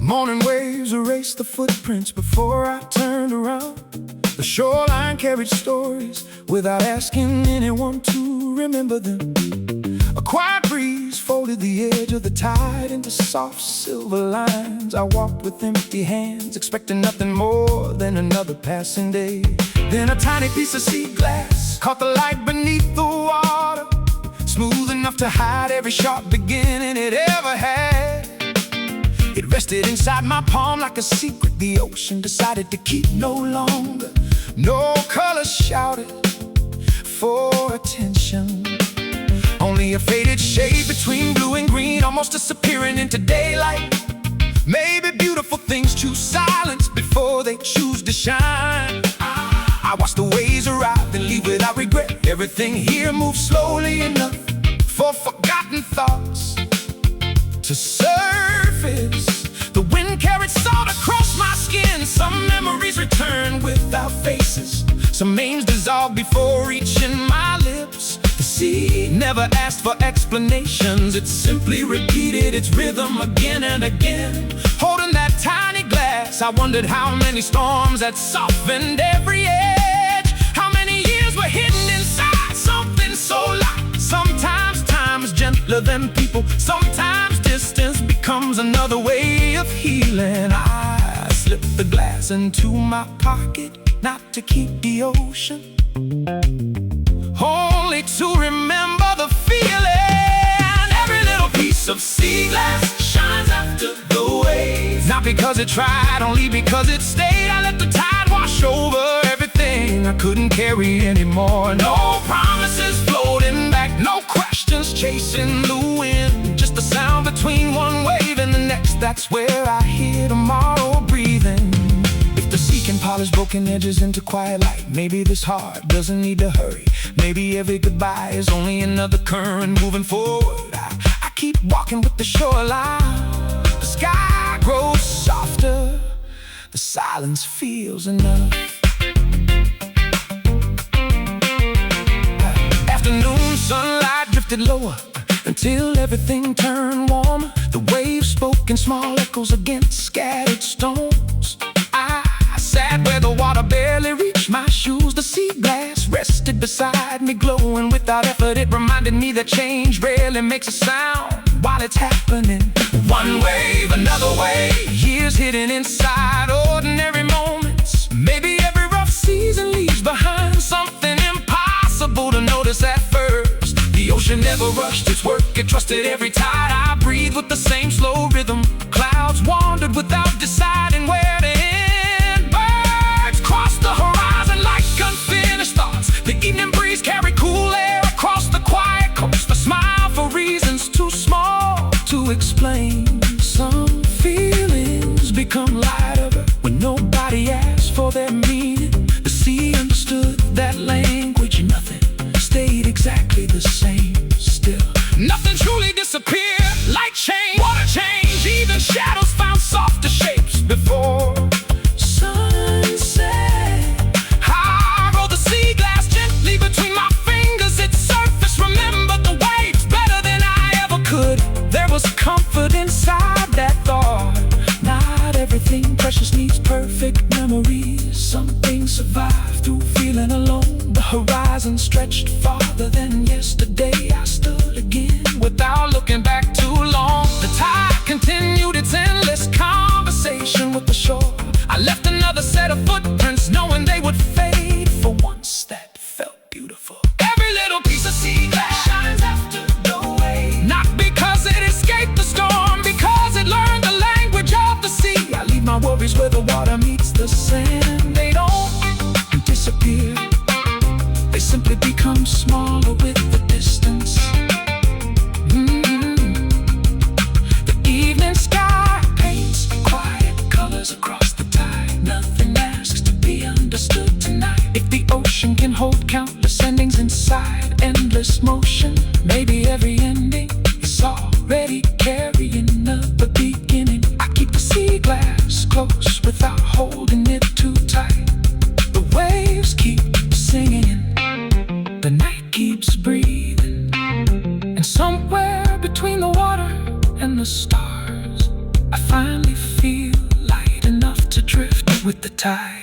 Morning waves erased the footprints before I turned around. The shoreline carried stories without asking anyone to remember them. A quiet breeze folded the edge of the tide into soft silver lines. I walked with empty hands, expecting nothing more than another passing day. Then a tiny piece of sea glass caught the light beneath the water, smooth enough to hide every sharp beginning it ever had. It rested inside my palm like a secret the ocean decided to keep no longer. No color shouted for attention, only a faded shade between blue and green, almost disappearing into daylight. Maybe beautiful things choose silence before they choose to shine. I watch the waves arrive and leave without regret. Everything here moves slowly enough for forgotten thoughts to surface. The wind carried salt across my skin. Some memories return without faces. Some names dissolved before reaching my lips. The sea never asked for explanations. It simply repeated its rhythm again and again. Holding that tiny glass, I wondered how many storms had softened every edge. How many years were hidden inside something so light. Sometimes time is gentler than people. Sometimes distance becomes another way of healing. I slipped the glass into my pocket, not to keep the ocean, only to remember the feeling. Every little piece of sea glass shines after the wave. Not because it tried, only because it stayed. I let the tide wash over everything I couldn't carry anymore. No promises floating back, no questions chasing the wind. Just the sound between one wave and the next. That's where I hear tomorrow breathing. If the sea can polish broken edges into quiet light, maybe this heart doesn't need to hurry. Maybe every goodbye is only another current moving forward. I keep walking with the shoreline. The sky grows softer, the silence feels enough. Afternoon sunlight drifted lower until everything turned warmer. The waves spoke in small echoes against scattered stones. I sat where the water barely reached my shoes. The sea glass rested beside me, glowing without effort. It reminded me that change rarely makes a sound while it's happening. One wave, another wave, years hidden inside ordinary moments. Maybe every rough season leaves behind something impossible to notice at first. The ocean never rushed its work, it trusted every tide. I breathed with the same slow rhythm. Clouds wandered without deciding where to end. Birds crossed the horizon like unfinished thoughts. The evening breeze carried cool air across the quiet coast. A smile for reasons too small to explain. Some feelings become lighter when nobody asks for their meaning. The sea understood that language. Nothing stayed exactly the same. Still, nothing truly disappeared. Light changed, water changed, even shadows found softer shapes before sunset. I rolled the sea glass gently between my fingers. Its surface remembered the waves better than I ever could. There was comfort inside that thought. Not everything precious needs perfect memories. Some things survive through feeling alone. The horizon stretched farther than yesterday. I stood again without looking back too long. The tide continued its endless conversation with the shore. I left another set of footprints, knowing they would fade. For once that felt beautiful. Every little piece of sea glass shines after the wave. Not because it escaped the storm, because it learned the language of the sea. I leave my worries where the water meets the sand. They don't disappear, they simply become smaller with the distance. ocean can hold countless endings inside endless motion. Maybe every ending is already carrying another beginning. I keep the sea glass close without holding it too tight. The waves keep singing, the night keeps breathing, and somewhere between the water and the stars, I finally feel light enough to drift with the tide.